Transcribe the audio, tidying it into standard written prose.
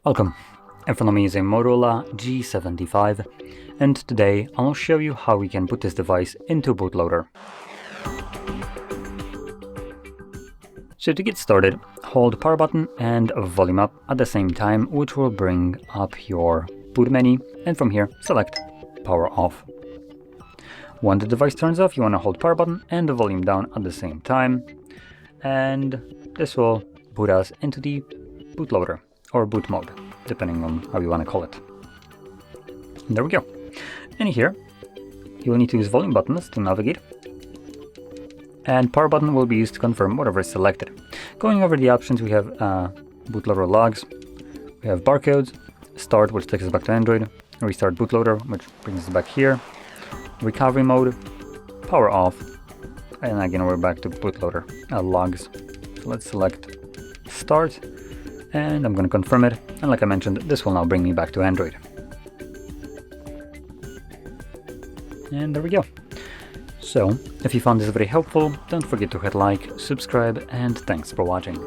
Welcome. In front of me is a Motorola G75, and today I'll show you how we can put this device into Bootloader. So to get started, hold power button and volume up at the same time, which will bring up your boot menu, and from here select power off. When the device turns off, you want to hold power button and the volume down at the same time, and this will boot us into the bootloader or boot mode, depending on how you want to call it. And there we go. And here you will need to use volume buttons to navigate, and power button will be used to confirm whatever is selected. Going over the options, we have bootloader logs, we have barcodes, start, which takes us back to Android, restart bootloader, which brings us back here, recovery mode, power off, and again we're back to bootloader logs. So let's select start, and I'm going to confirm it, and like I mentioned, this will now bring me back to Android. And there we go. So, if you found this very helpful, don't forget to hit like, subscribe, and thanks for watching.